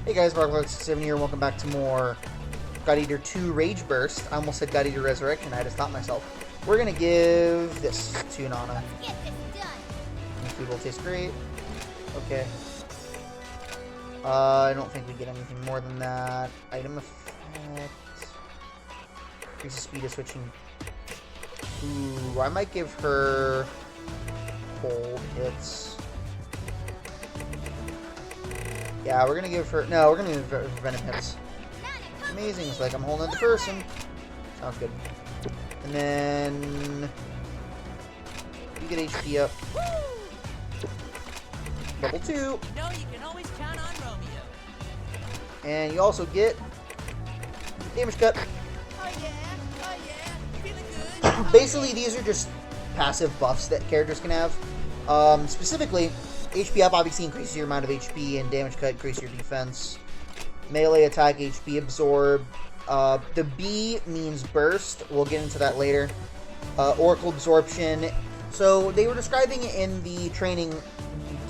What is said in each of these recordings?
Hey guys, Mark7 here, welcome back to more God Eater 2 Rage Burst. I almost said God Eater Resurrection, I had to stop myself. We're gonna give this to Nana. Get this done. This food will taste great. Okay. I don't think we get anything more than that. Item effect. Increases speed of switching. Ooh, I might give her cold hits. Yeah, we're gonna give her. No, we're gonna give her venom hits. Amazing. It's like I'm holding the person. Sounds good. And then you get HP up. Level 2. You know you can always count on Romeo. And you also get damage cut. Oh yeah, feeling good. Basically, these are just passive buffs that characters can have. Specifically, HP up obviously increases your amount of HP, and damage cut increases your defense. Melee attack, HP absorb. The B means burst. We'll get into that later. Oracle absorption. So they were describing it in the training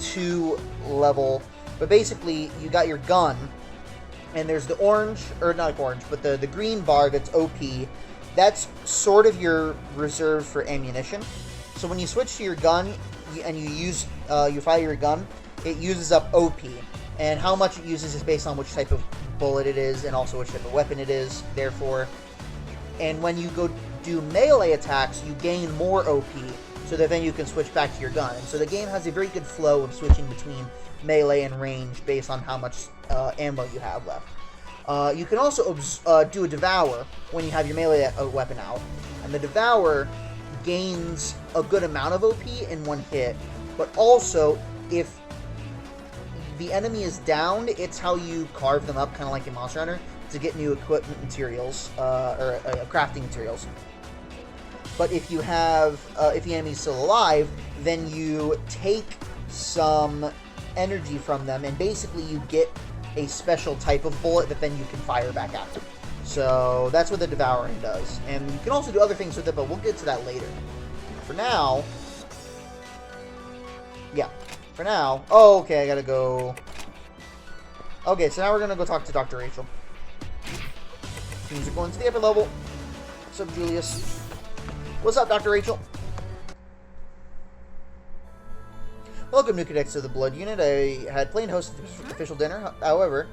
2 level, but basically you got your gun, and there's the orange, or not orange, but the green bar that's OP. That's sort of your reserve for ammunition. So when you switch to your gun and you fire your gun, it uses up OP, and how much it uses is based on which type of bullet it is and also which type of weapon it is, therefore. And when you go do melee attacks, you gain more OP, so that then you can switch back to your gun. And so the game has a very good flow of switching between melee and range based on how much ammo you have left. You can also do a Devour when you have your melee weapon out, and the Devour gains a good amount of OP in one hit, but also if the enemy is downed, it's how you carve them up, kind of like in Monster Hunter, to get new equipment materials, or crafting materials. But if you have, if the enemy's still alive, then you take some energy from them, and basically you get a special type of bullet that then you can fire back at them. So that's what the Devouring does. And you can also do other things with it, but we'll get to that later. For now, yeah. For now, oh, okay, I gotta go. Okay, so now we're gonna go talk to Dr. Rachel. Teams are going to the upper level. What's up, Julius? What's up, Dr. Rachel? Welcome, new cadets, to the Blood Unit. I had planned to host the official dinner. However,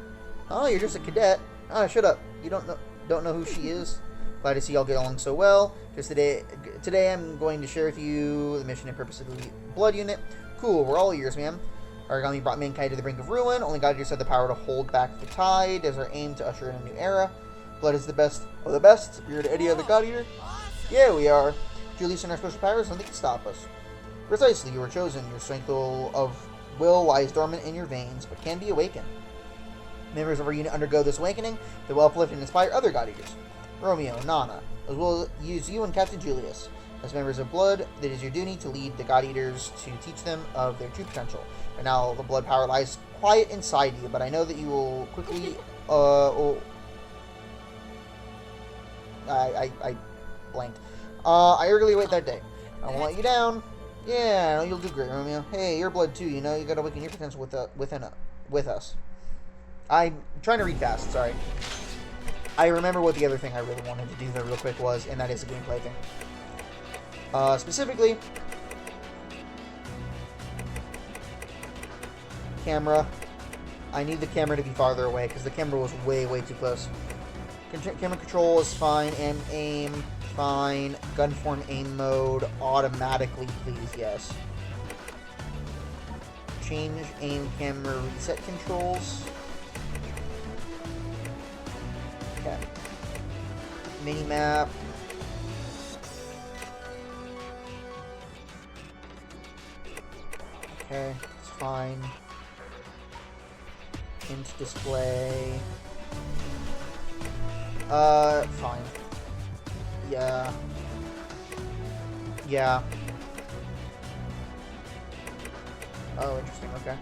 oh, you're just a cadet. Ah, shut up. You don't know who she is. Glad to see y'all get along so well. Just today I'm going to share with you the mission and purpose of the Blood Unit. Cool, we're all ears, man. Aragami brought mankind to the brink of ruin. Only God Eaters had the power to hold back the tide as our aim to usher in a new era. Blood is the best of the best. We're to any other God Eater. Yeah, we are. Julius and our special powers, nothing can stop us. Precisely, you were chosen. Your strength of will lies dormant in your veins, but can be awakened. Members of our unit undergo this awakening that will uplift and inspire other God Eaters. Romeo, Nana, as well as you and Captain Julius. As members of Blood, it is your duty to lead the God Eaters to teach them of their true potential. Right now, the Blood power lies quiet inside you, but I know that you will quickly, I blanked. I eagerly await that day. I won't let you down. Yeah, you'll do great, Romeo. Hey, you're Blood too, you know, you gotta awaken your potential with us. I'm trying to read fast, sorry. I remember what the other thing I really wanted to do there real quick was, and that is a gameplay thing. Specifically, camera. I need the camera to be farther away, because the camera was way too close. Camera control is fine, and aim, fine. Gunform aim mode, automatically, please, yes. Change aim camera reset controls. Okay. Minimap. Okay, it's fine. Hint display. Fine. Yeah. Yeah. Oh, interesting, okay.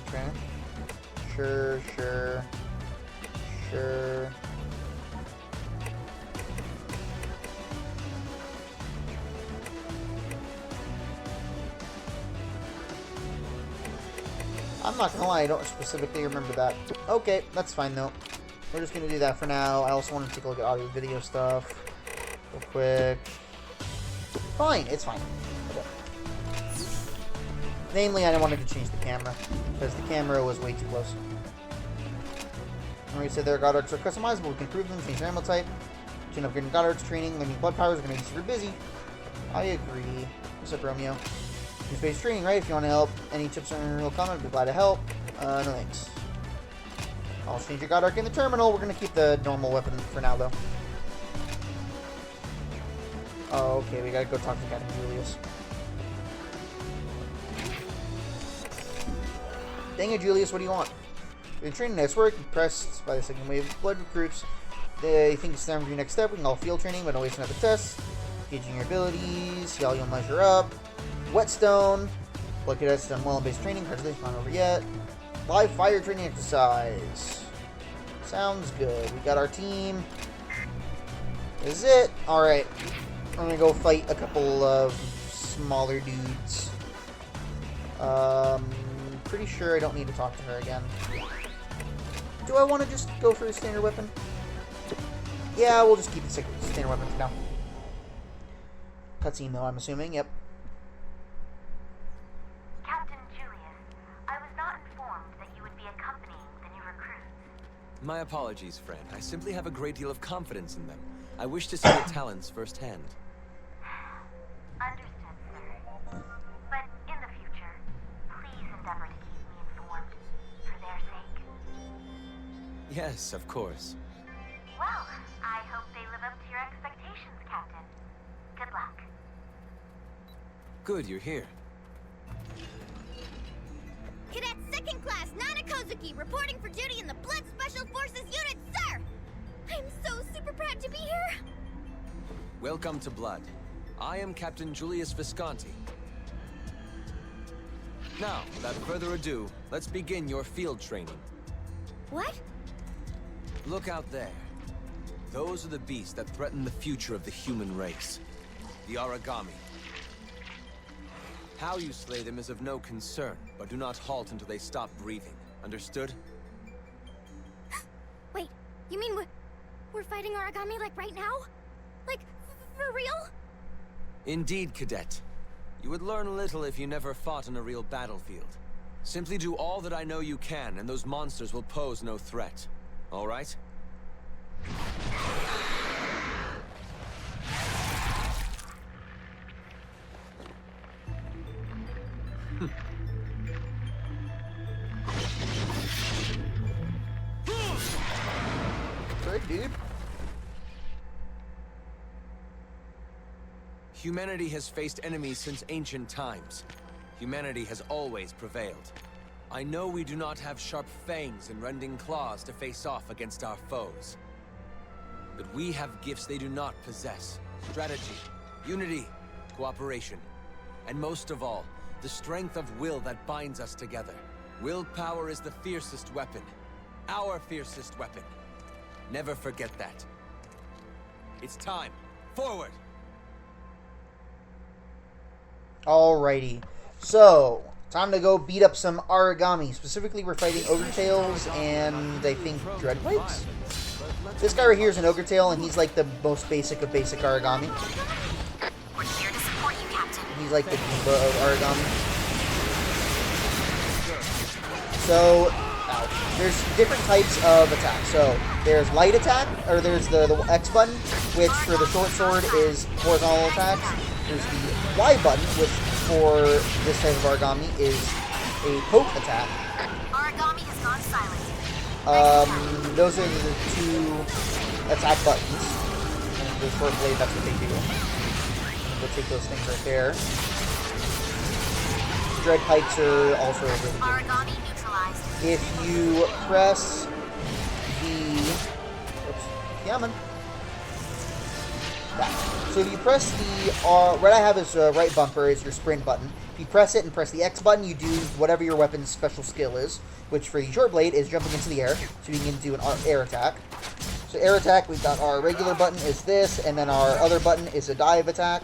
Okay. Sure. I'm not gonna lie, I don't specifically remember that. Okay, that's fine though. We're just gonna do that for now. I also want to take a look at audio video stuff real quick. Fine, it's fine. Okay. Namely, I wanted to change the camera because the camera was way too close. And we said their God Arcs are customizable. We can improve them, change their ammo type. Tune upgrading God Arcs training. Limiting blood powers are gonna be super busy. I agree. What's up, Romeo? New space training, right? If you want to help, any tips or real comment, I'd be glad to help. No thanks. I'll change your God Arc in the terminal. We're going to keep the normal weapon for now, though. Oh, okay. We got to go talk to Captain Julius. Dang it, Julius. What do you want? You're training next work. Impressed by the second wave of blood recruits. They think it's time for your next step. We can all field training, but no waste another test. Gauging your abilities. See how you'll measure up. Whetstone. Blood cadets done well in base training. Congratulations, not over yet. Live fire training exercise. Sounds good. We got our team. This is it. Alright. I'm gonna go fight a couple of smaller dudes. Pretty sure I don't need to talk to her again. Do I want to just go for a standard weapon? Yeah, we'll just keep the standard weapon for now. Cutscene though, I'm assuming. Yep. My apologies, friend. I simply have a great deal of confidence in them. I wish to see their talents firsthand. Understood, sir. But in the future, please endeavor to keep me informed, for their sake. Yes, of course. Well, I hope they live up to your expectations, Captain. Good luck. Good, you're here. Cadet Second Class Nana Kozuki reporting for duty in the Blood Special Forces Unit, sir! I'm so super proud to be here! Welcome to Blood. I am Captain Julius Visconti. Now, without further ado, let's begin your field training. What? Look out there. Those are the beasts that threaten the future of the human race. The Aragami. How you slay them is of no concern, but do not halt until they stop breathing. Understood? Wait, you mean we're fighting Aragami like right now? Like, for real? Indeed, Cadet. You would learn little if you never fought on a real battlefield. Simply do all that I know you can, and those monsters will pose no threat. All right? Good, dude. Humanity has faced enemies since ancient times. Humanity has always prevailed. I know we do not have sharp fangs and rending claws to face off against our foes. But we have gifts they do not possess. Strategy, unity, cooperation, and most of all, the strength of will that binds us together. Willpower is the fiercest weapon. Our fiercest weapon. Never forget that. It's time. Forward! Alrighty. So, time to go beat up some Aragami. Specifically, we're fighting Ogre Tails and, I think, Dreadpipes? This guy right here is an Ogre Tail, and he's like the most basic of basic Aragami. We're here to support you, Captain. He's like the diva of Aragami. So, there's different types of attacks. So, there's light attack, or there's the X button, which for the short sword is horizontal attacks. There's the Y button, which for this type of Aragami is a poke attack. Aragami has gone silent. Those are the two attack buttons. And the short blade, that's what they do. We'll take those things right there. Dread pikes are also really good. Aragami neutralized. If you press the... Oops. Yeah, man. That. So if you press the... what I have is right bumper is your sprint button. If you press it and press the X button, you do whatever your weapon's special skill is, which for the short blade is jumping into the air, so you can do an air attack. So air attack, we've got our regular button is this, and then our other button is a dive attack.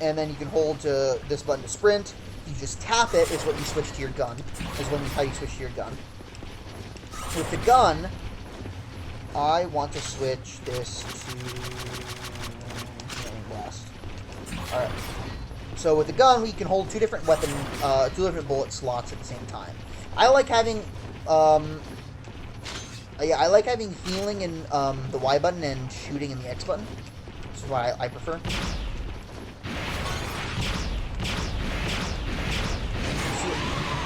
And then you can hold this button to sprint. you just tap it is what you switch to your gun. Is how you switch to your gun. With the gun, I want to switch this to Flaming Blast. Alright. So with the gun, we can hold two different bullet slots at the same time. I like having, I like having healing in the Y button and shooting in the X button. This is why I prefer.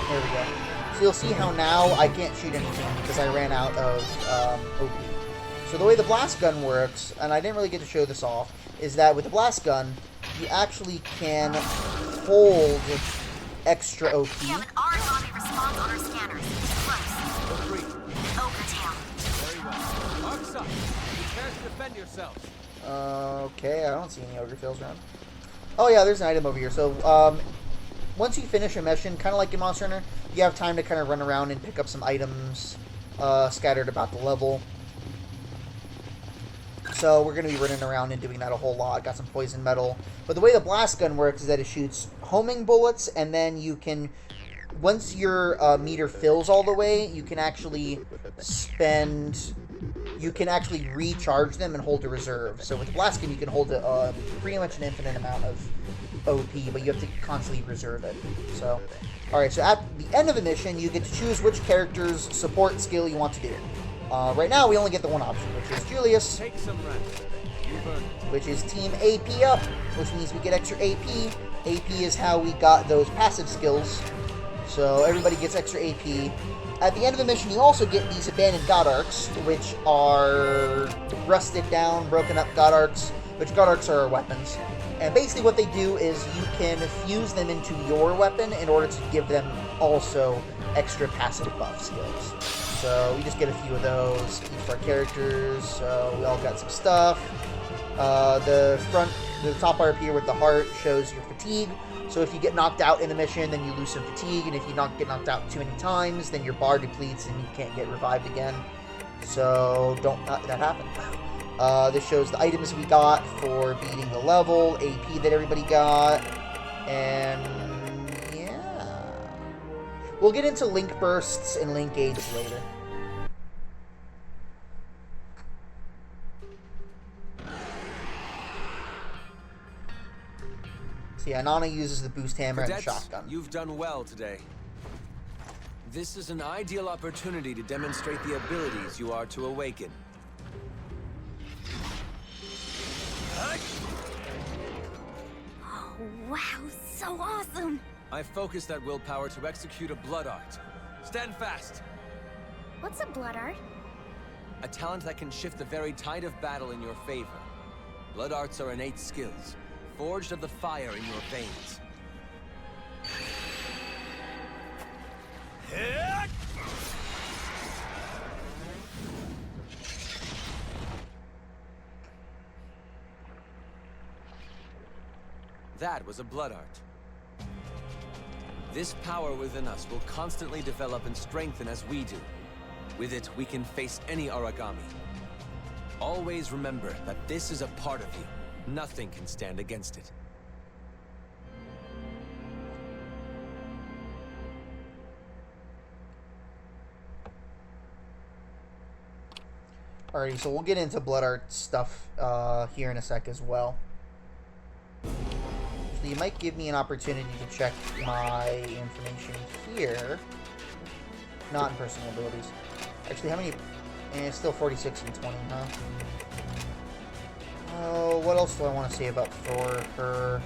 There we go. So you'll see how now I can't shoot anything because I ran out of OP. So the way the blast gun works, and I didn't really get to show this off, is that with the blast gun, you actually can hold extra OP. We have an origami response on our scanners. Close. Agreed. Overtail. Very well. Arcs up. Prepare to defend yourselves. Okay, I don't see any ogre tails around. Oh yeah, there's an item over here. So, once you finish a mission, kind of like in Monster Hunter, you have time to kind of run around and pick up some items scattered about the level. So we're going to be running around and doing that a whole lot. Got some poison metal. But the way the blast gun works is that it shoots homing bullets, and then you can, once your meter fills all the way, you can actually recharge them and hold a reserve. So with the blast gun, you can hold pretty much an infinite amount of OP, but you have to constantly reserve it. So, alright, so at the end of the mission, you get to choose which character's support skill you want to do. Right now, we only get the one option, which is Julius, Take some rest. You've earned it. which is Team AP up, which means we get extra AP. AP is how we got those passive skills, so everybody gets extra AP. At the end of the mission, you also get these abandoned God Arcs, which are rusted down, broken up God Arcs, which God Arcs are our weapons. And basically what they do is you can fuse them into your weapon in order to give them also extra passive buff skills. So we just get a few of those, each of our characters, so we all got some stuff. The top bar up here with the heart shows your fatigue. So if you get knocked out in the mission, then you lose some fatigue, and if you get knocked out too many times, then your bar depletes and you can't get revived again. So don't let that happen. This shows the items we got for beating the level, AP that everybody got, and yeah. We'll get into link bursts and link aids later. So yeah, Nana uses the boost hammer and the Cadets, shotgun. you've done well today. This is an ideal opportunity to demonstrate the abilities you are to awaken. Oh, wow, so awesome! I focus that willpower to execute a blood art. Stand fast! What's a blood art? A talent that can shift the very tide of battle in your favor. Blood arts are innate skills, forged of the fire in your veins. That was a blood art. This power within us will constantly develop and strengthen as we do. With it, we can face any Origami. Always remember that this is a part of you. Nothing can stand against it. Alrighty, so we'll get into blood art stuff here in a sec as well. So you might give me an opportunity to check my information here. Not in personal abilities. Actually, how many? It's still 46 and 20, huh? Oh, what else do I want to say about Thor? Her...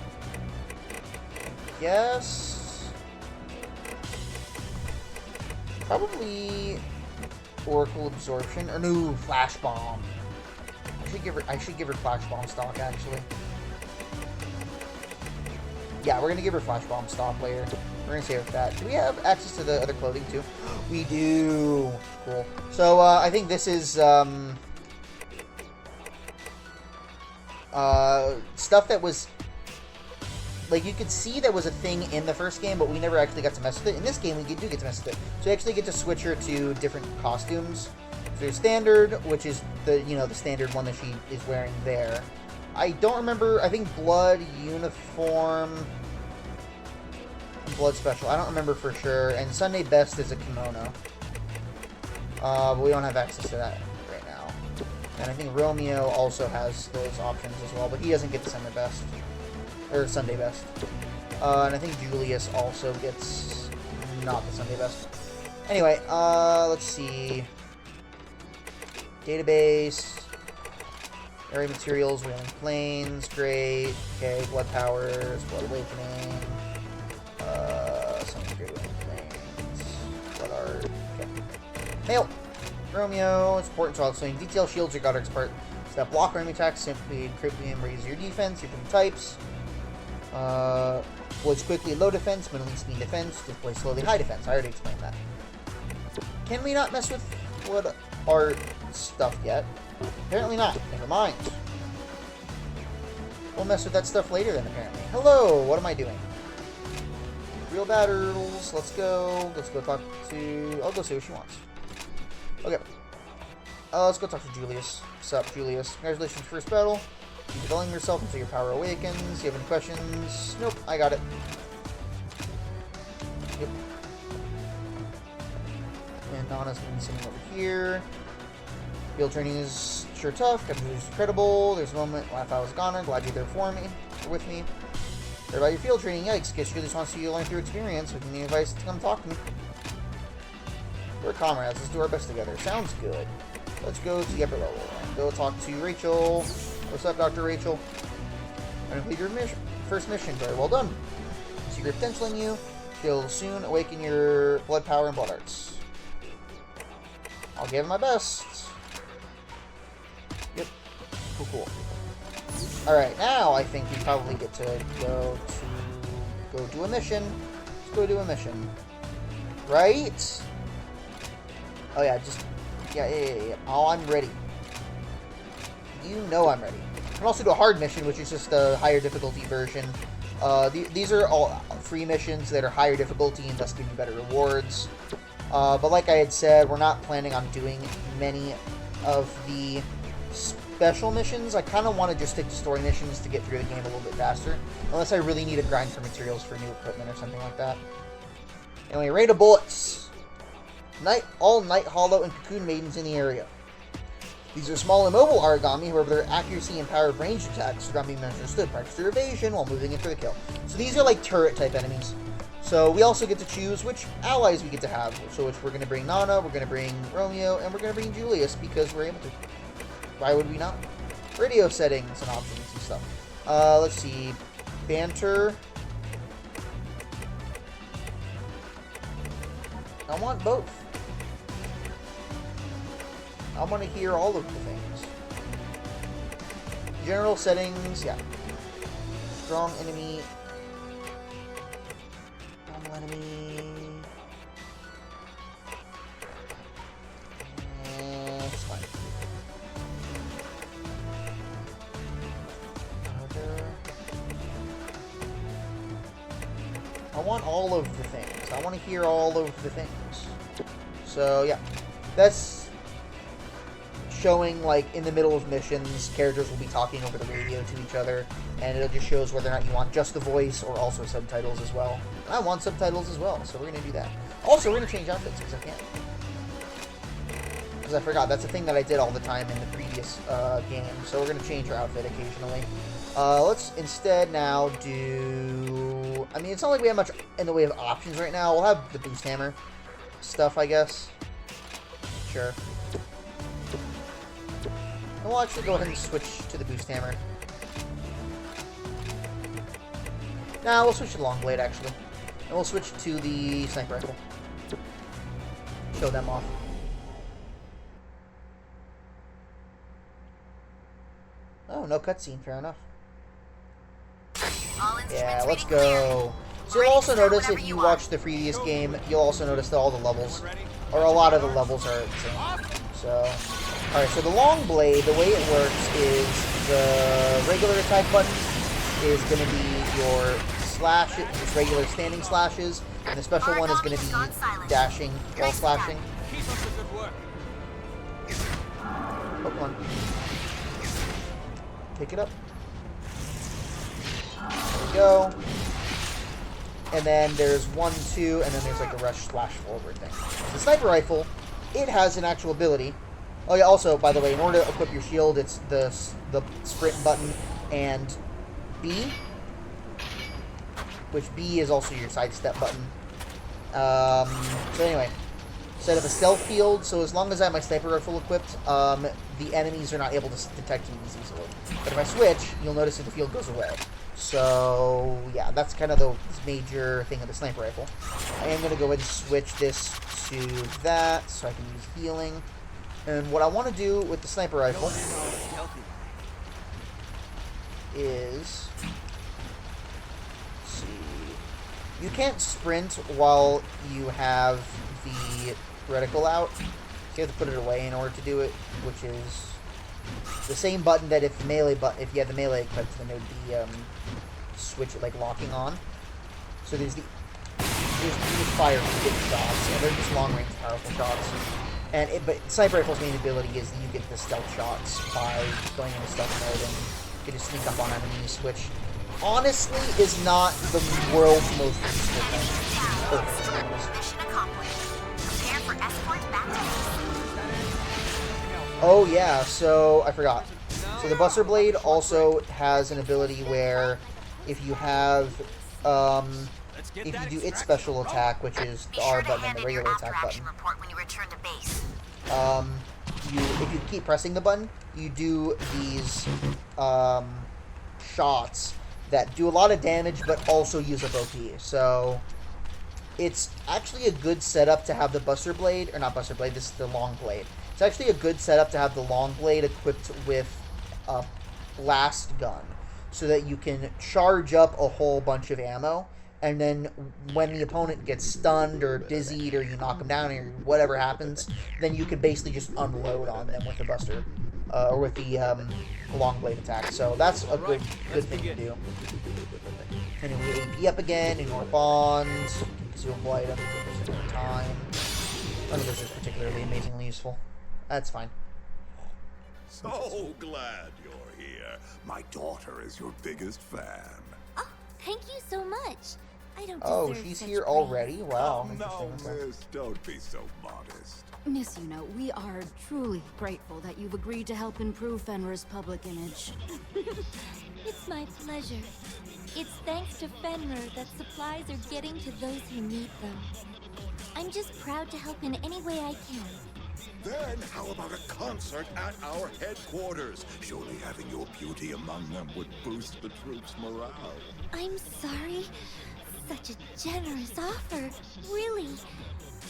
Yes... Probably... Oracle Absorption, or no, Flash Bomb. I should give her Flash Bomb stock, actually. Yeah, we're gonna give her Flash Bomb stock later. We're gonna save that. Do we have access to the other clothing too? We do. Cool. So I think this is stuff that was, like, you could see that was a thing in the first game, but we never actually got to mess with it. In this game, we do get to mess with it. So we actually get to switch her to different costumes. So there's standard, which is the the standard one that she is wearing there. I don't remember. I think blood, uniform, Blood Special. I don't remember for sure. And Sunday Best is a kimono. But we don't have access to that right now. And I think Romeo also has those options as well, but he doesn't get the Sunday Best. Or Sunday Best. And I think Julius also gets not the Sunday Best. Anyway, let's see. Database. Area materials, Wailing Plains, great. Okay, Blood Powers, Blood Awakening. Something great, Wailing Plains. Blood Art. Okay. Mail! Romeo, it's important to all swing. Detail shields or God expert. So that block enemy attacks simply critically and raise your defense, your different types. Deploys quickly low defense, minimally speed defense, deploys slowly high defense. I already explained that. Can we not mess with Blood Art stuff yet? Apparently not. Never mind. We'll mess with that stuff later then, apparently. Hello! What am I doing? Real battles. Let's go. Let's go talk to... I'll go see what she wants. Okay. Let's go talk to Julius. What's up, Julius? Congratulations, first battle. Keep developing yourself until your power awakens. You have any questions? Nope, I got it. Yep. And Donna's going to be sitting over here. Field training is sure tough. Captain is credible. There's a moment when I thought I was a goner. Glad you're there for me. Or with me. Heard about your field training. Yikes. Guess Julius wants you to learn through experience. With any advice to come talk to me. We're comrades. Let's do our best together. Sounds good. Let's go to the upper level and go talk to Rachel. What's up, Dr. Rachel? I complete your first mission. Very well done. Secret potential in you. She'll soon awaken your blood power and blood arts. I'll give it my best. Yep. Cool. Alright, now I think we probably get to go do a mission. Let's go do a mission. Right? Oh yeah, yeah. Oh, I'm ready. You know I'm ready. I can also do a hard mission, which is just a higher difficulty version. These are all free missions that are higher difficulty and thus give you better rewards. But like I had said, we're not planning on doing many of the special missions. I kind of want to just stick to story missions to get through the game a little bit faster. Unless I really need to grind for materials for new equipment or something like that. Anyway, Raid of Bullets. All Night Hollow and Cocoon Maidens in the area. These are small immobile origami, however their accuracy and power of ranged attacks are not being understood. Practice their evasion while moving in for the kill. So these are like turret type enemies. So we also get to choose which allies we get to have. So which we're going to bring Nana, we're going to bring Romeo, and we're going to bring Julius because we're able to. Why would we not? Radio settings and options and stuff. Let's see. Banter. I want both. I want to hear all of the things. General settings, yeah. Strong enemy. Normal enemy. It's fine. I want all of the things. I want to hear all of the things. So, yeah. That's showing, like, in the middle of missions, characters will be talking over the radio to each other, and it just shows whether or not you want just the voice or also subtitles as well. And I want subtitles as well, so we're going to do that. Also, we're going to change outfits, because I can. Because I forgot, that's a thing that I did all the time in the previous game, so we're going to change our outfit occasionally. Let's instead now do... I mean, it's not like we have much in the way of options right now. We'll have the boost hammer stuff, I guess. Sure. And we'll actually go ahead and switch to the boost hammer. Nah, we'll switch to the long blade, actually. And we'll switch to the sniper rifle. Show them off. Oh, no cutscene, fair enough. Yeah, let's go. So you'll also notice, if you watch the previous game, you'll also notice that all the levels, or a lot of the levels, are the same. So, alright, so the long blade, the way it works is the regular attack button is going to be your slash, just regular standing slashes, and the special one is going to be dashing while slashing. Pokemon. Pick it up. There we go. and then there's 1, 2, and then there's like a rush slash forward thing. The sniper rifle, it has an actual ability. Oh yeah, also, by the way, in order to equip your shield, it's the sprint button and B, which B is also your sidestep button. So anyway, set up a stealth field, so as long as I have my sniper rifle equipped, the enemies are not able to detect me as easily. But if I switch, you'll notice that the field goes away. So, yeah, that's kind of the major thing of the sniper rifle. I am going to go ahead and switch this to that, so I can use healing. And what I want to do with the sniper rifle is... Let's see... You can't sprint while you have the reticle out. So you have to put it away in order to do it, which is the same button that if you had the melee equipped, then it would be switch it like locking on. So there's fire for big shots, and they're just long range powerful shots. But sniper rifle's main ability is that you get the stealth shots by going into stealth mode and you can just sneak up on enemies, which honestly is not the world's most useful thing. Mission accomplished. Prepare for escort back to base. Oh yeah, so I forgot. So the Buster Blade also has an ability where if you have if you do its special attack, which is the R button and the regular attack button, Report when you return to base. if you keep pressing the button, you do these shots that do a lot of damage but also use up OP. So it's actually a good setup to have the Buster Blade, or not Buster Blade, this is the Long Blade. It's actually a good setup to have the Long Blade equipped with a blast gun, so that you can charge up a whole bunch of ammo, and then when the opponent gets stunned or dizzied or you knock them down or whatever happens, then you can basically just unload on them with the Buster, or with the Long Blade attack. So that's a good thing to do. And then we AP up again, ignore bonds, consumable items, ignore time. None of this is particularly amazingly useful. That's fine. So glad you're here. My daughter is your biggest fan. Oh, thank you so much. I don't Oh, deserve she's such here praise. already? Wow. No, Interesting. Okay. miss, don't be so modest. Miss Yuno, we are truly grateful that you've agreed to help improve Fenrir's public image. It's my pleasure. It's thanks to Fenrir that supplies are getting to those who need them. I'm just proud to help in any way I can. Then how about a concert at our headquarters? Surely having your beauty among them would boost the troops' morale. I'm sorry. Such a generous offer, really.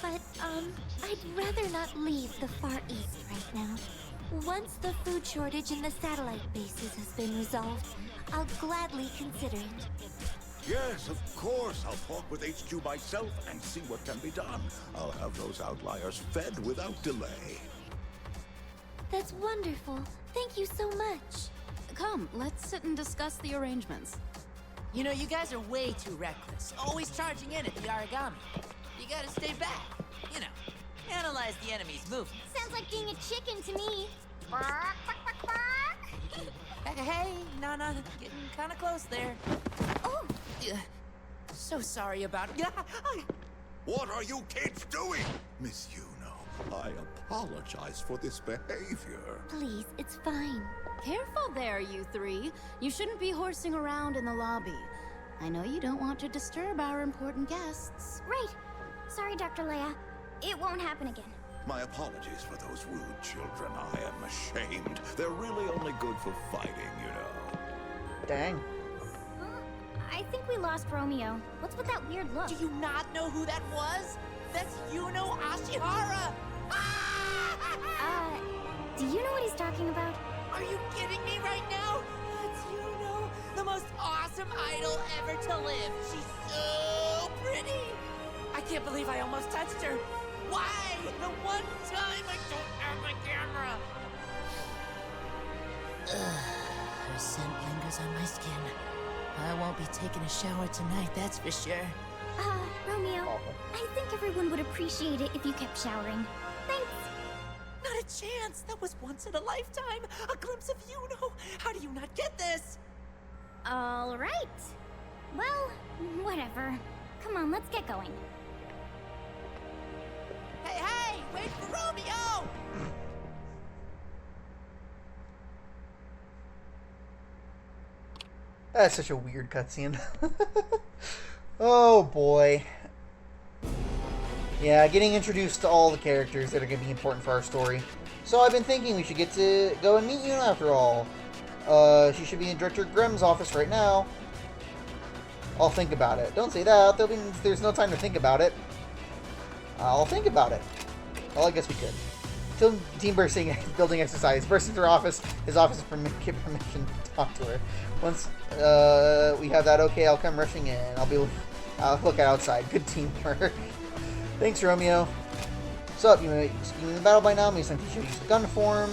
But, I'd rather not leave the Far East right now. Once the food shortage in the satellite bases has been resolved, I'll gladly consider it. Yes, of course. I'll talk with HQ myself and see what can be done. I'll have those outliers fed without delay. That's wonderful. Thank you so much. Come, let's sit and discuss the arrangements. You know, you guys are way too reckless. Always charging in at the origami. You gotta stay back. You know, analyze the enemy's movements. Sounds like being a chicken to me. Hey, no, getting kind of close there. Oh, So sorry about it. What are you kids doing? Miss Yuno, I apologize for this behavior. please, it's fine. Careful there, you three. You shouldn't be horsing around in the lobby. I know you don't want to disturb our important guests. Right. Sorry, Dr. Leia. It won't happen again. My apologies for those rude children. I am ashamed. They're really only good for fighting, you know. Dang. I think we lost Romeo. What's with that weird look? Do you not know who that was? That's Yuno Ashihara! Do you know what he's talking about? Are you kidding me right now? That's Yuno, the most awesome idol ever to live. She's so pretty. I can't believe I almost touched her. Why? The one time I don't have my camera. Her scent lingers on my skin. I won't be taking a shower tonight, that's for sure. Romeo, Awful. I think everyone would appreciate it if you kept showering. Thanks. Not a chance. That was once in a lifetime. A glimpse of Yuno. How do you not get this? All right. Well, whatever. Come on, let's get going. Hey, hey! Wait for Romeo! That's such a weird cutscene. Oh boy. Yeah, getting introduced to all the characters that are going to be important for our story. So I've been thinking we should get to go and meet Yuna after all. She should be in Director Grimm's office right now. I'll think about it. Don't say that. There's no time to think about it. I'll think about it. Well, I guess we could. Team bursting, building exercise. Burst into her office. His office give permission to talk to her. Once we have that okay, I'll come rushing in. I'll look outside. Good teamwork. Thanks, Romeo. What's up? You in the battle by now? Maybe some teacher use the gun form.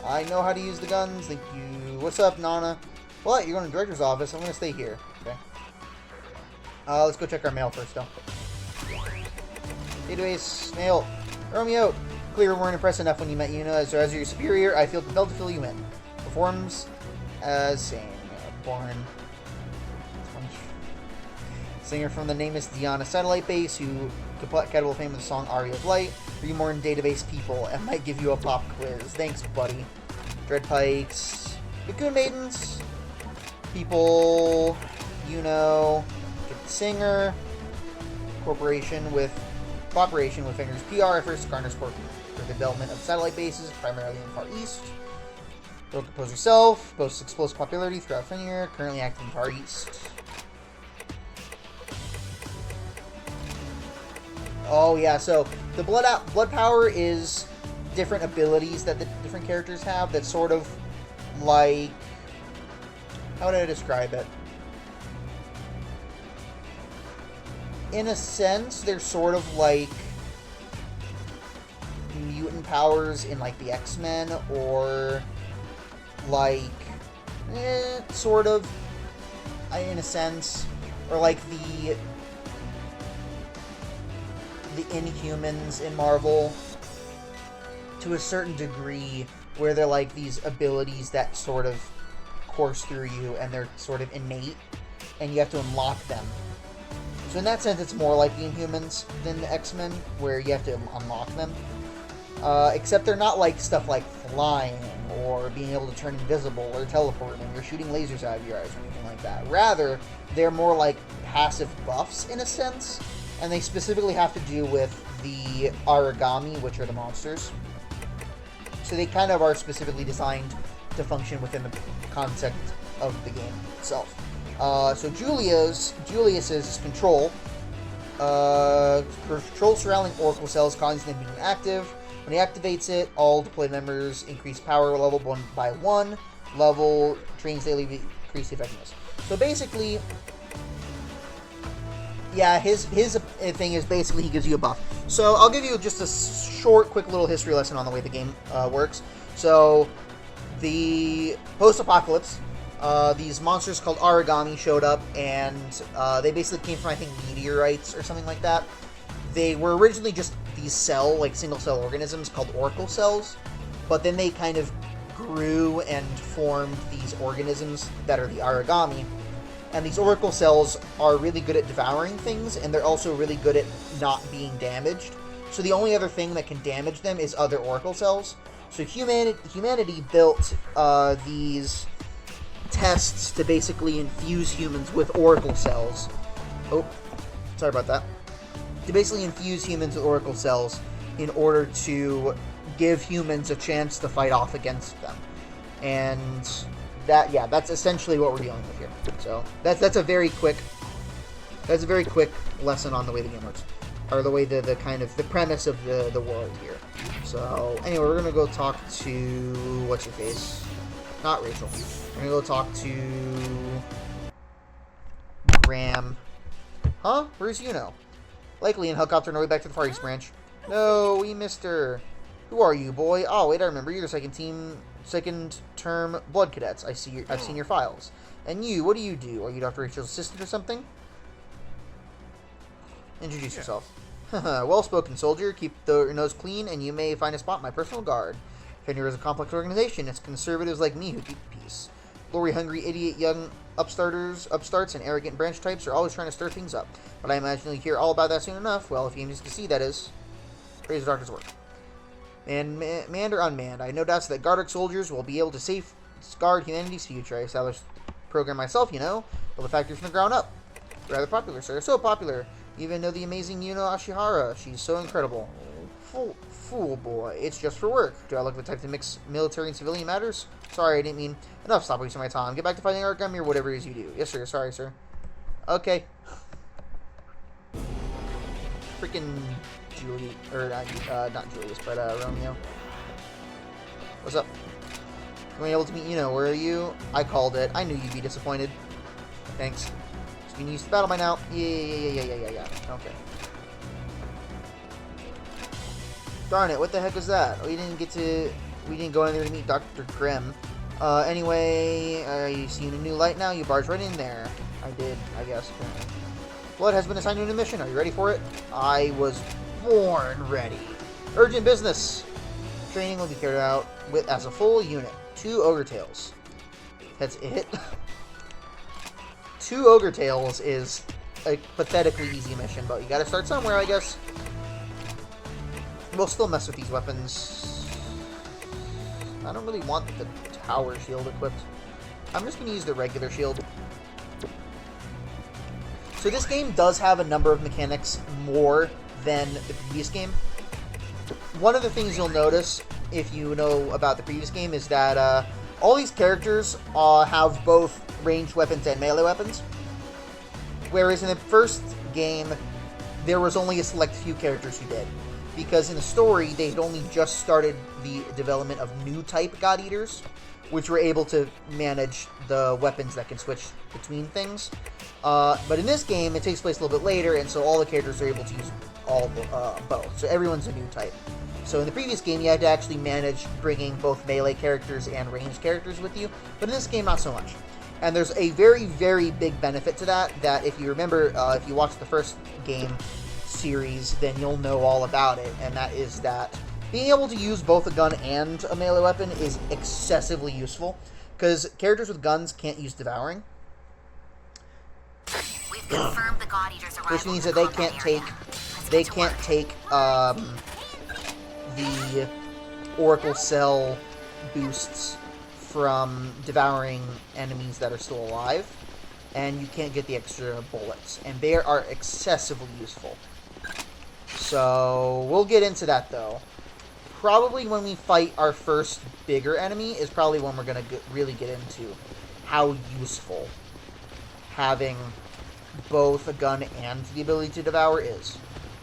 I know how to use the guns. Thank you. What's up, Nana? What? You're going to the director's office. I'm going to stay here. Okay. Let's go check our mail first, though. Database, mail. Romeo, clearly we weren't impressed enough when you met Yuna. So as your superior, I feel compelled to fill you in. Performs as same. Born. Singer from the Nameless Diana satellite base who capable fame with the song Aria of Light. Remorn database people and might give you a pop quiz. Thanks, buddy. Dreadpikes. Cocoon Maidens. People. You know. Singer. Cooperation with Fingers PR efforts to garner support for the development of satellite bases, primarily in the Far East. Wrote compose yourself. Boasts explosive popularity throughout Fenrir. Currently active in Far East. Oh yeah, so the blood power is different abilities that the different characters have. That's sort of like, how would I describe it? In a sense, they're sort of like mutant powers in like the X-Men, or like sort of in a sense, or like the Inhumans in Marvel to a certain degree, where they're like these abilities that sort of course through you and they're sort of innate and you have to unlock them. So in that sense, it's more like the Inhumans than the X-Men, where you have to unlock them. Except they're not like stuff like flying or being able to turn invisible or teleporting or shooting lasers out of your eyes or anything like that. Rather, they're more like passive buffs in a sense. And they specifically have to do with the Aragami, which are the monsters. So they kind of are specifically designed to function within the concept of the game itself. So Julius's control. Control surrounding Oracle cells, causing them to be inactive. When he activates it, all deployed members increase power level by 1 level. Trains daily increase effectiveness. So basically, yeah, his thing is basically he gives you a buff. So I'll give you just a short, quick little history lesson on the way the game works. So the post-apocalypse, these monsters called Aragami showed up, and they basically came from, I think, meteorites or something like that. They were originally just these single-cell organisms called Oracle cells, but then they kind of grew and formed these organisms that are the Aragami. And these Oracle cells are really good at devouring things, and they're also really good at not being damaged. So the only other thing that can damage them is other Oracle cells. So humanity built these tests to basically infuse humans with Oracle cells. Oh, sorry about that. To basically infuse humans with Oracle cells in order to give humans a chance to fight off against them. And that's essentially what we're dealing with here. So that's a very quick lesson on the way the game works, or the way the kind of the premise of the world here. So anyway, we're gonna go talk to what's your face? Not Rachel. We're gonna go talk to Graham. Huh? Where's Yuno? Likely in helicopter on our way back to the Far East branch. No, we missed her. Who are you, boy? Oh wait, I remember. You're the second term blood cadets. I've seen your files. And you, what do you do? Are you Dr. Rachel's assistant or something? Introduce yourself. Well-spoken, soldier. Keep your nose clean, and you may find a spot in my personal guard. Fenrir is a complex organization. It's conservatives like me who keep peace. glory-hungry idiot young upstarts, and arrogant branch types are always trying to stir things up. But I imagine you'll hear all about that soon enough. Well, if you aim to see, that is. Praise the Doctor's work. And manned or unmanned, I have no doubts that Gardic soldiers will be able to safeguard humanity's future. I established the program myself, you know. Built the factory from the ground up. Rather popular, sir. So popular. You even know the amazing Yuno Ashihara. She's so incredible. Fool boy. It's just for work. Do I look the type to mix military and civilian matters? Sorry, I didn't mean... Enough, stop wasting my time. Get back to fighting Arkham or whatever it is you do. Yes, sir. Sorry, sir. Okay. Freaking Julie... Or, not Julius, but, Romeo. What's up? You able to meet Yuno. Where are you? I called it. I knew you'd be disappointed. Thanks. So you can use the battle by now. Yeah. Okay. Darn it, what the heck was that? We didn't go in there to meet Dr. Grimm. Anyway, you see a new light now? You barged right in there. I did, I guess. Blood has been assigned to a new mission. Are you ready for it? I was born ready. Urgent business. Training will be carried out as a full unit. 2 Ogre Tails. That's it. 2 Ogre Tails is a pathetically easy mission, but you gotta start somewhere, I guess. We'll still mess with these weapons. I don't really want the tower shield equipped. I'm just going to use the regular shield. So this game does have a number of mechanics more than the previous game. One of the things you'll notice, if you know about the previous game, is that all these characters have both ranged weapons and melee weapons. Whereas in the first game, there was only a select few characters who did. Because in the story, they had only just started the development of new type God Eaters, which were able to manage the weapons that can switch between things. But in this game, it takes place a little bit later, and so all the characters are able to use both. So everyone's a new type. So in the previous game, you had to actually manage bringing both melee characters and ranged characters with you, but in this game, not so much. And there's a very, very big benefit to that if you remember, if you watched the first game series, then you'll know all about it, and that is that being able to use both a gun and a melee weapon is excessively useful, because characters with guns can't use devouring. We've confirmed the God Eaters' arrival. Which means that they can't take the Oracle Cell boosts from devouring enemies that are still alive, and you can't get the extra bullets, and they are excessively useful. So we'll get into that though. Probably when we fight our first bigger enemy is probably when we're going to really get into how useful having both a gun and the ability to devour is,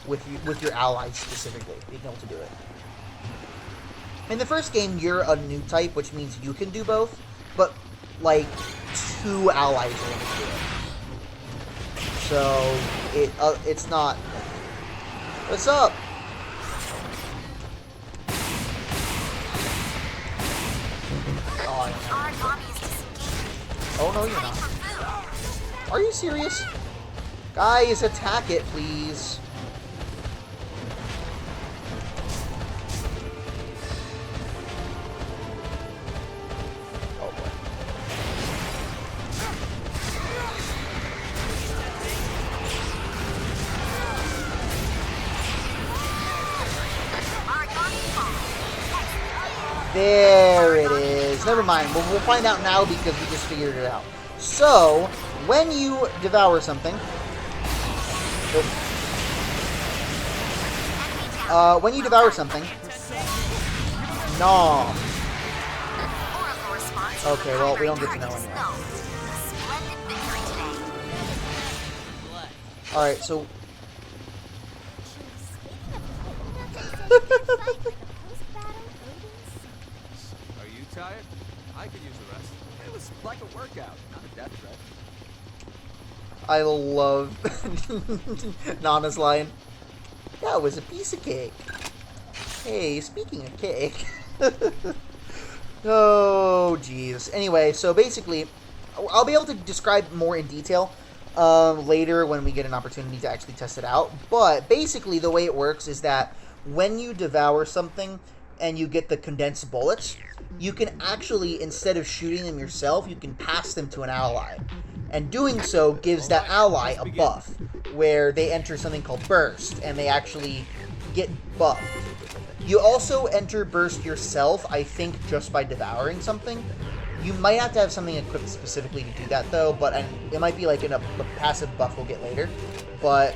with your allies specifically, being able to do it. In the first game, you're a new type, which means you can do both, but, like, 2 allies are going to do it. So, it's not... What's up? Oh, no, you're not. Are you serious? Guys, attack it, please. Oh, boy. There it is. Never mind. We'll find out now because we just figured it out. So, when you devour something... when you devour something... No. Okay, well, we don't get to know anyway. Alright, so... Are you tired? I could use a rest. It was like a workout, not a death threat. I love Nana's line. That was a piece of cake. Hey, speaking of cake. Oh, jeez. Anyway, so basically, I'll be able to describe more in detail later when we get an opportunity to actually test it out. But basically, the way it works is that when you devour something, and you get the condensed bullets, you can actually, instead of shooting them yourself, you can pass them to an ally. And doing so gives that ally a buff, where they enter something called Burst, and they actually get buffed. You also enter Burst yourself, I think, just by devouring something. You might have to have something equipped specifically to do that, though, but it might be like in a passive buff we'll get later. But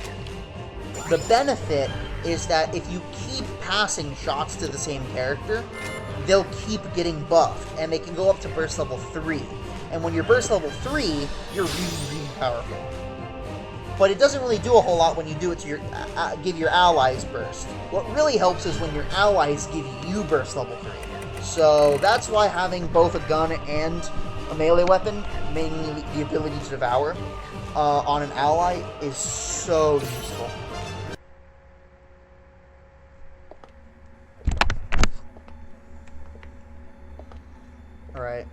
the benefit is that if you keep passing shots to the same character, they'll keep getting buffed, and they can go up to burst level 3. And when you're burst level 3, you're really, really powerful. But it doesn't really do a whole lot when you do it to your give your allies burst. What really helps is when your allies give you burst level 3. So that's why having both a gun and a melee weapon, mainly the ability to devour, on an ally is so useful. Alright.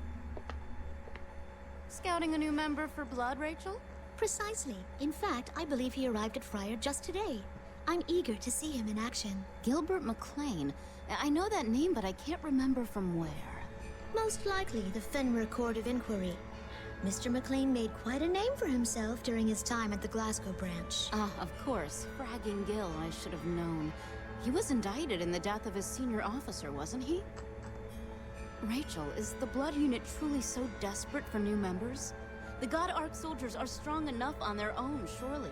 Scouting a new member for Blood, Rachel? Precisely. In fact, I believe he arrived at Friar just today. I'm eager to see him in action. Gilbert McLean. I know that name, but I can't remember from where. Most likely the Fenrir Court of Inquiry. Mr. McLean made quite a name for himself during his time at the Glasgow branch. Ah, of course. Fragging Gil, I should have known. He was indicted in the death of his senior officer, wasn't he? Rachel, is the Blood unit truly so desperate for new members? The God Ark soldiers are strong enough on their own, surely.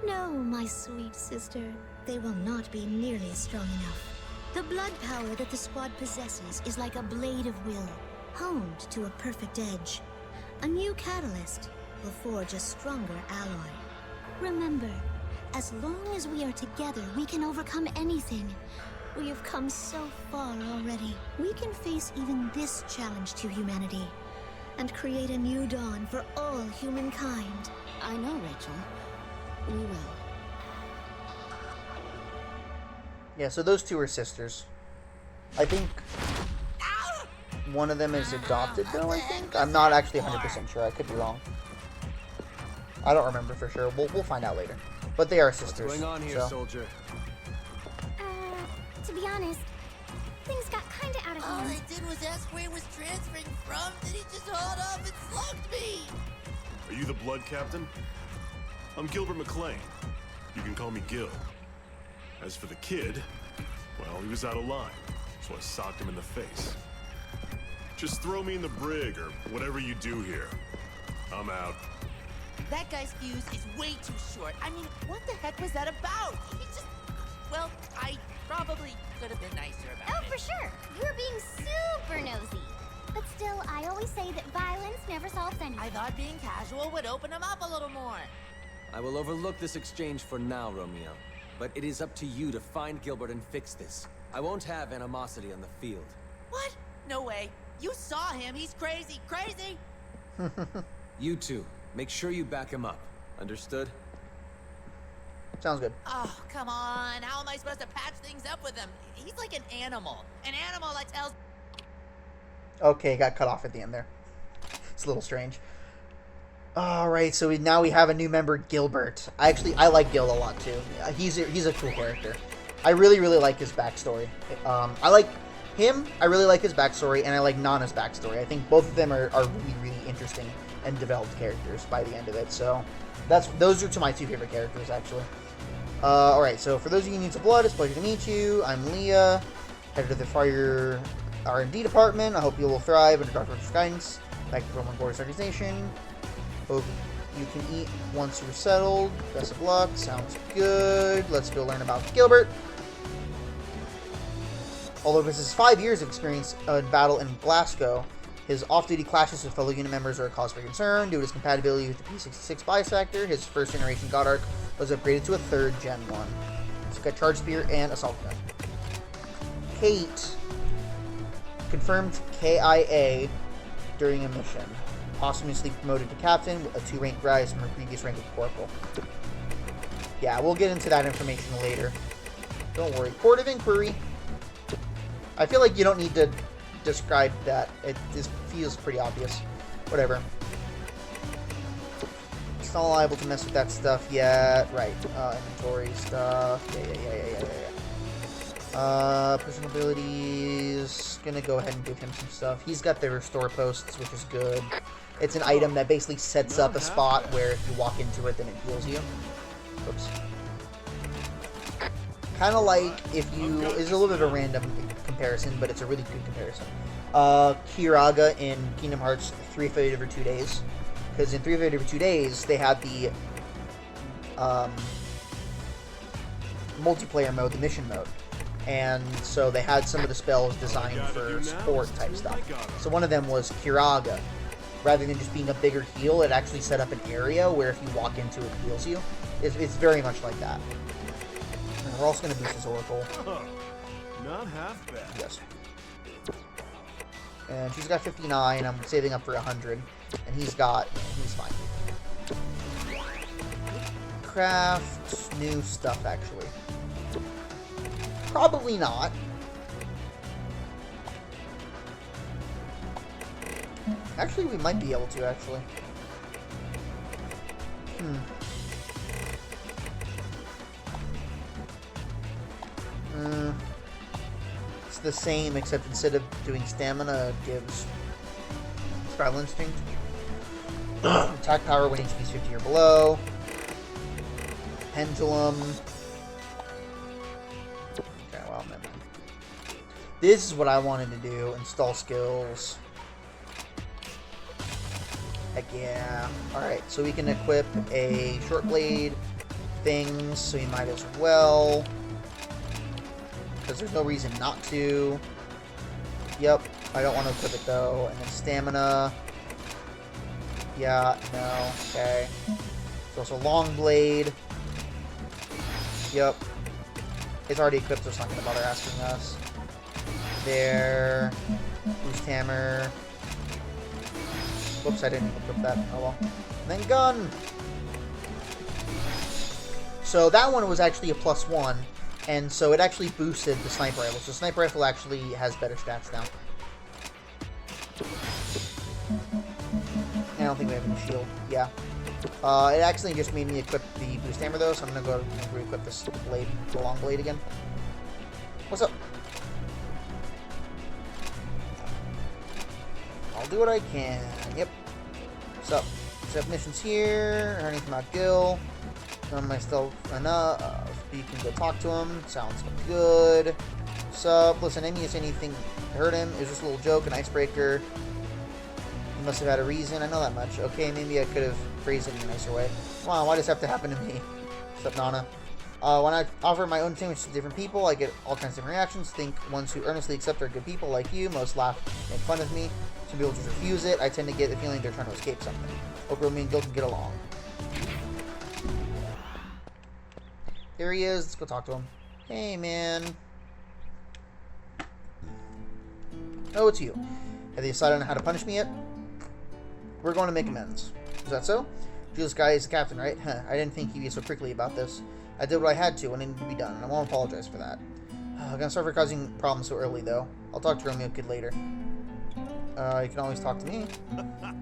No, my sweet sister. They will not be nearly strong enough. The blood power that the squad possesses is like a blade of will, honed to a perfect edge. A new catalyst will forge a stronger alloy. Remember, as long as we are together, we can overcome anything. We have come so far already. We can face even this challenge to humanity and create a new dawn for all humankind. I know, Rachel. We will. Yeah, so those two are sisters. I think one of them is adopted, though, I think? I'm not actually 100% sure. I could be wrong. I don't remember for sure. We'll find out later. But they are sisters. What's going on here, so. soldier? To be honest, things got kinda out of All hand. I did was ask where he was transferring from, then he just hauled off and slugged me! Are you the Blood Captain? I'm Gilbert McLean. You can call me Gil. As for the kid, well, he was out of line, so I socked him in the face. Just throw me in the brig or whatever you do here. I'm out. That guy's fuse is way too short. I mean, what the heck was that about? He just... Well, I probably could have been nicer about Oh, it. for sure. You're being super nosy. But still, I always say that violence never solves anything. I thought being casual would open him up a little more. I will overlook this exchange for now, Romeo. But it is up to you to find Gilbert and fix this. I won't have animosity on the field. What? No way. You saw him. He's crazy. Crazy! You two, make sure you back him up. Understood? Sounds good. Oh, come on. How am I supposed to patch things up with him? He's like an animal. An animal that tells... Okay, got cut off at the end there. It's a little strange. Alright, so now we have a new member, Gilbert. I like Gil a lot, too. He's a cool character. I really like his backstory. I like him, I really like his backstory, and I like Nana's backstory. I think both of them are really interesting and developed characters by the end of it, so... Those are two of my two favorite characters, actually. Alright, so for those of you new to Blood, it's a pleasure to meet you. I'm Leah, head of the Fire R&D department. I hope you will thrive under Dr. Richard's guidance. Back to Roman Borders Organization. Hope you can eat once you're settled. Best of luck. Sounds good. Let's go learn about Gilbert. Although this is 5 years of experience in battle in Glasgow, his off-duty clashes with fellow unit members are a cause for concern. Due to his compatibility with the P-66 Bisector, his first-generation God Ark was upgraded to a third-gen one. He's got Charge Spear and Assault Gun. Kate confirmed KIA during a mission. Posthumously promoted to Captain, a 2-rank rise from her previous rank of Corporal. Yeah, we'll get into that information later. Don't worry. Court of Inquiry. I feel like you don't need to describe that. It just feels pretty obvious. Whatever. Still not able to mess with that stuff yet. Right. Inventory stuff. Yeah. Personal abilities. Gonna go ahead and give him some stuff. He's got the restore posts, which is good. It's an item that basically sets up a spot where if you walk into it, then it heals you. Oops. Kind of like if you... It's a little bit of a random comparison, but it's a really good comparison. Kiraga in Kingdom Hearts 3 Fate Over 2 Days. Because in 3 Fate Over 2 Days, they had the multiplayer mode, the mission mode. And so they had some of the spells designed for support type stuff. So one of them was Kiraga. Rather than just being a bigger heal, it actually set up an area where if you walk into it, it heals you. It's very much like that. And we're also going to boost his Oracle. Not half bad. Yes. And she's got 59. I'm saving up for 100. And he's fine. Craft new stuff, actually. Probably not. Actually, we might be able to, actually. It's the same, except instead of doing stamina, it gives Spiral Instinct. Attack power when HP is 50 or below. Pendulum. Okay, well, never mind. This is what I wanted to do. Install skills. Heck yeah. Alright, so we can equip a short blade things, so we might as well. Because there's no reason not to. Yep, I don't want to equip it though. And then stamina. Yeah, no, okay. There's also long blade. Yep. It's already equipped, so it's not going to bother asking us. There. Boost hammer. Whoops, I didn't equip that. Oh well. And then gun! So that one was actually a +1, and so it actually boosted the sniper rifle. So sniper rifle actually has better stats now. I don't think we have any shield. Yeah. It actually just made me equip the boost hammer though, so I'm gonna go and re-equip this blade, the long blade again. What's up? I'll do what I can. Yep. What's up? Set missions here. Anything about Gil? None of my stuff enough. You can go talk to him. Sounds good. What's up? Listen, any is anything to hurt him. It was just a little joke, an icebreaker. He must have had a reason. I know that much. Okay, maybe I could have phrased it in a nicer way. Wow, why does this have to happen to me? What's up, Nana? When I offer my own sandwich to different people, I get all kinds of different reactions. Think ones who earnestly accept are good people like you. Most laugh, make fun of me. Some people just refuse it. I tend to get the feeling they're trying to escape something. Hope Romeo and Gil can get along. Here he is. Let's go talk to him. Hey, man. Oh, it's you. Have they decided on how to punish me yet? We're going to make amends. Is that so? Julius Guy is the captain, right? Huh, I didn't think he'd be so prickly about this. I did what I had to when it needed to be done, and I won't apologize for that. I'm gonna sorry for causing problems so early, though. I'll talk to Romeo Kid later. You can always talk to me.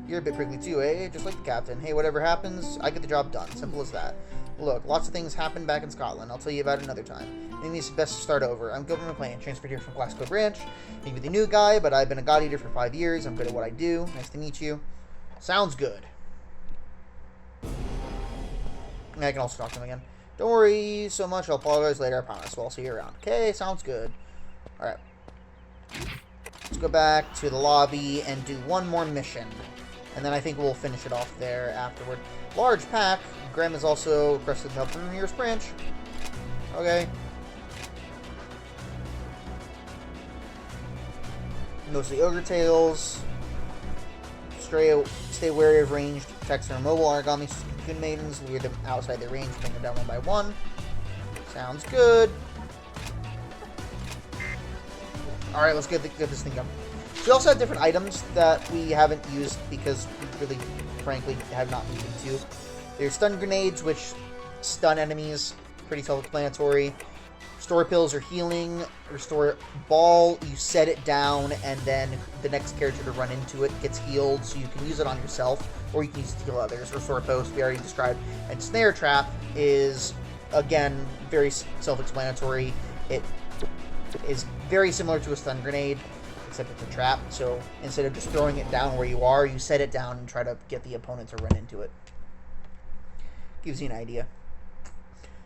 You're a bit prickly too, eh? Just like the captain. Hey, whatever happens, I get the job done. Simple as that. Look, lots of things happen back in Scotland. I'll tell you about it another time. Maybe it's best to start over. I'm Gilbert McLean, transferred here from Glasgow Branch. Maybe the new guy, but I've been a god eater for 5 years. I'm good at what I do. Nice to meet you. Sounds good. I can also talk to him again. Don't worry so much. I'll apologize later, I promise. Well, I'll see you around. Okay, sounds good. Alright. Let's go back to the lobby and do one more mission. And then I think we'll finish it off there afterward. Large pack. Graham has also requested help from the nearest branch. Okay. Mostly ogre tails. Stay wary of ranged attacks or mobile origami cocoon maidens. Lure them outside their range, bring them down one by one. Sounds good. Alright, let's get this thing going. We also have different items that we haven't used because we really, frankly, have not needed to. There's stun grenades, which stun enemies. Pretty self-explanatory. Restore pills or healing. Restore ball. You set it down, and then the next character to run into it gets healed, so you can use it on yourself, or you can use it to heal others. Restore post, we already described. And snare trap is, again, very self-explanatory. It is very similar to a stun grenade, except it's a trap. So instead of just throwing it down where you are, you set it down and try to get the opponent to run into it. Gives you an idea.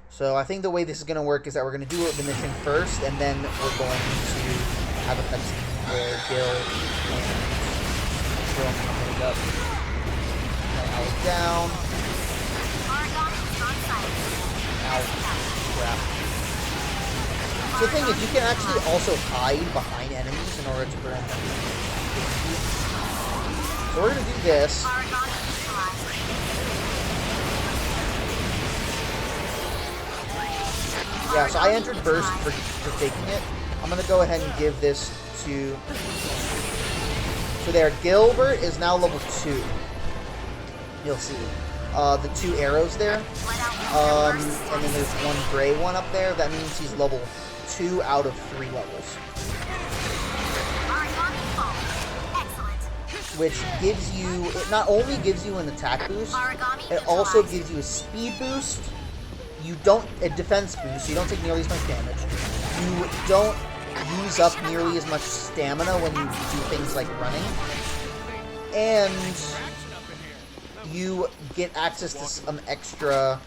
So I think the way this is going to work is that we're going to do the mission first, and then we're going to have a cutscene where Gil and Jerome come up. Now down. Ow. Crap. So the thing is, you can actually also hide behind enemies in order to prevent them. So we're going to do this. Yeah, so I entered burst for taking it. I'm going to go ahead and give this to... So there, Gilbert is now level 2. You'll see. The 2 arrows there. And then there's one gray one up there. That means he's level 2 out of 3 levels. Which gives you... It not only gives you an attack boost, it also gives you a speed boost. You don't... A defense boost, so you don't take nearly as much damage. You don't use up nearly as much stamina when you do things like running. And you get access to some extra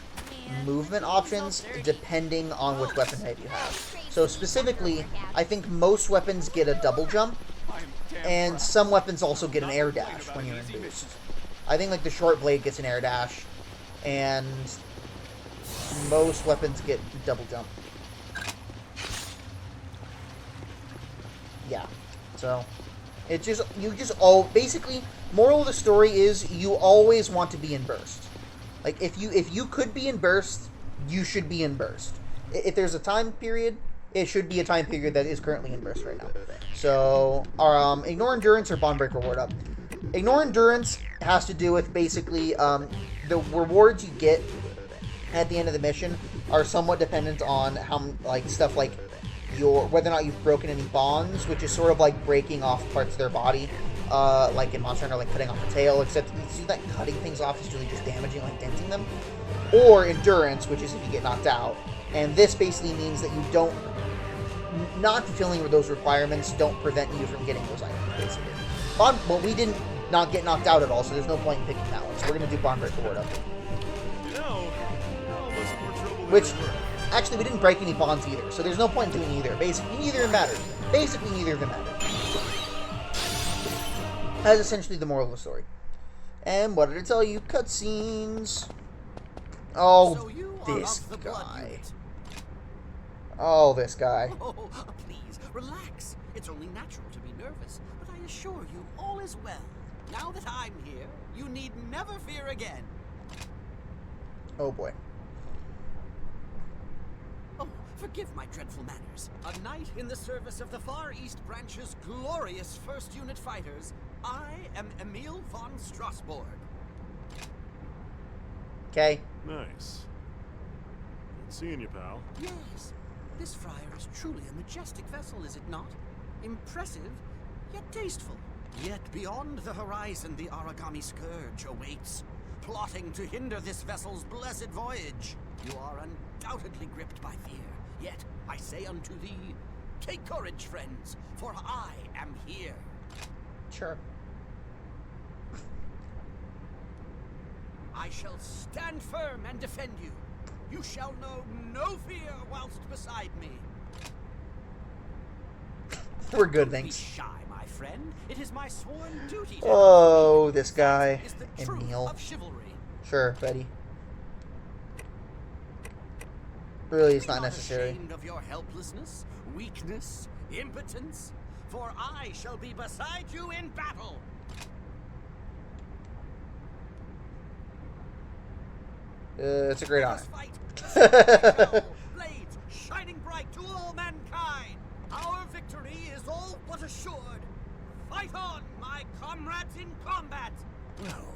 movement options depending on which weapon type you have. So specifically, I think most weapons get a double jump, and some weapons also get an air dash when you're in boost. I think like the short blade gets an air dash, and most weapons get double jump. Yeah. So it just basically, moral of the story is you always want to be in burst. Like if you could be in burst, you should be in burst. If there's a time period, it should be a time period that is currently in burst right now. So ignore endurance or bond break reward up. Ignore endurance has to do with basically the rewards you get at the end of the mission are somewhat dependent on how stuff like whether or not you've broken any bonds, which is sort of like breaking off parts of their body, like in Monster Hunter, like cutting off a tail, except you see that cutting things off is really just damaging, like denting them. Or endurance, which is if you get knocked out. And this basically means that you don't, not fulfilling those requirements don't prevent you from getting those items, basically. Well, we didn't not get knocked out at all, so there's no point in picking that one. So we're going to do Bond Break Reward up. Which, actually, we didn't break any bonds either, so there's no point in doing either. Basically, neither of them mattered. Basically, neither of them mattered. That's essentially the moral of the story. And what did I tell you? Cutscenes. Oh, so this guy. Oh, this guy. Oh, please, relax. It's only natural to be nervous, but I assure you, all is well. Now that I'm here, you need never fear again. Oh, boy. Oh, forgive my dreadful manners. A knight in the service of the Far East Branch's glorious 1st Unit fighters, I am Emil von Strasbourg. Okay. Nice. Good seeing you, pal. Yes. This friar is truly a majestic vessel, is it not? Impressive, yet tasteful. Yet beyond the horizon, the Aragami Scourge awaits, plotting to hinder this vessel's blessed voyage. You are undoubtedly gripped by fear. Yet, I say unto thee, take courage, friends, for I am here. Sure. I shall stand firm and defend you. You shall know no fear whilst beside me. We're good, Don't thanks. be shy, my friend. It is my sworn duty to Oh, this guy. is the truth Emil. of chivalry. Sure, Betty. Really, it's Be not necessary. ashamed of your helplessness, weakness, impotence, for I shall be beside you in battle. It's a great honor. Fight. Blades shining bright to all mankind. Our victory is all but assured. Fight on, my comrades in combat. Oh,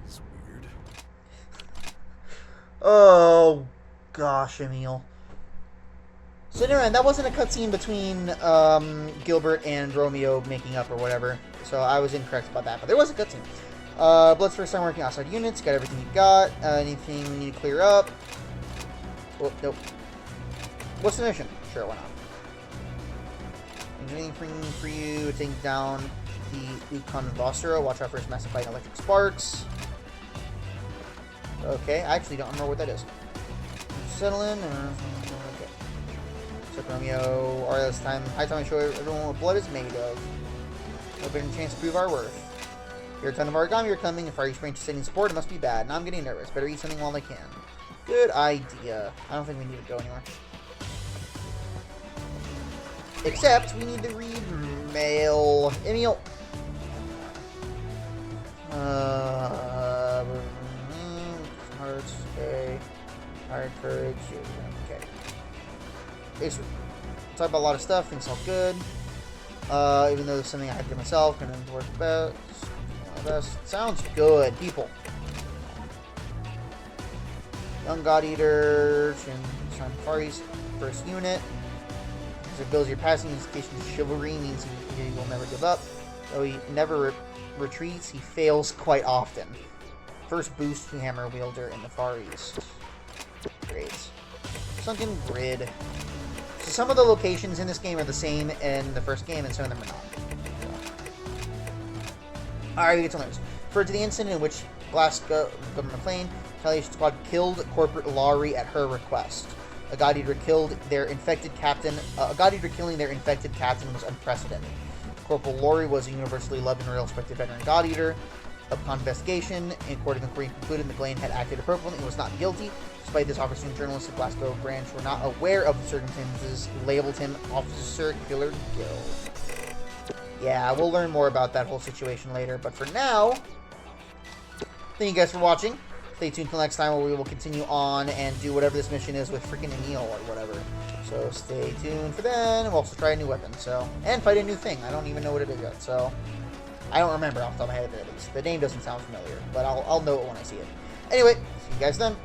it's weird. Oh, gosh, Emil. So never mind, that wasn't a cutscene between Gilbert and Romeo making up or whatever. So I was incorrect about that, but there was a cutscene. Blood's first time working outside units, got everything you got. Anything we need to clear up? Oh, nope. What's the mission? Sure, why not? Anything for you, take down the Ukon Vossero. Watch out for his massive bite and electric sparks. Okay, I actually don't remember what that is. Settle in, okay. So Romeo, alright, this time, high time to show everyone what blood is made of. No better chance to prove our worth. Here, a ton of origami are coming. If our East Branch is sending support, it must be bad. Now I'm getting nervous. Better eat something while I can. Good idea. I don't think we need to go anywhere. Except, we need to read mail. Emil. Hearts, okay. Higher courage, okay. Basically, talk about a lot of stuff, things all good. Even though there's something I had to do myself, and it work best. Sounds good, people. Young God Eater, Far East, first unit. As it builds your passing indication of chivalry, means he will never give up. Though he never retreats, he fails quite often. First boost to Hammer Wielder in the Far East. Great. Sunken Grid. So some of the locations in this game are the same in the first game, and some of them are not. Alright, we get to learn this. Referred to the incident in which Glasgow Government McLean Retaliation Squad killed Corporate Laurie at her request. A God Eater killed their infected captain. A God Eater killing their infected captain was unprecedented. Corporal Laurie was a universally loved and respected veteran God Eater. Upon investigation, in court of inquiry concluded McLean had acted appropriately and was not guilty. Despite this, officers and journalists of Glasgow branch were not aware of the circumstances, labeled him Officer Killer Gill. Yeah, we'll learn more about that whole situation later, but for now, thank you guys for watching. Stay tuned till next time where we will continue on and do whatever this mission is with freaking Emil or whatever. So stay tuned for then. We'll also try a new weapon, and fight a new thing. I don't even know what it is yet, so I don't remember off the top of my head at least. The name doesn't sound familiar, but I'll know it when I see it. Anyway, see you guys then.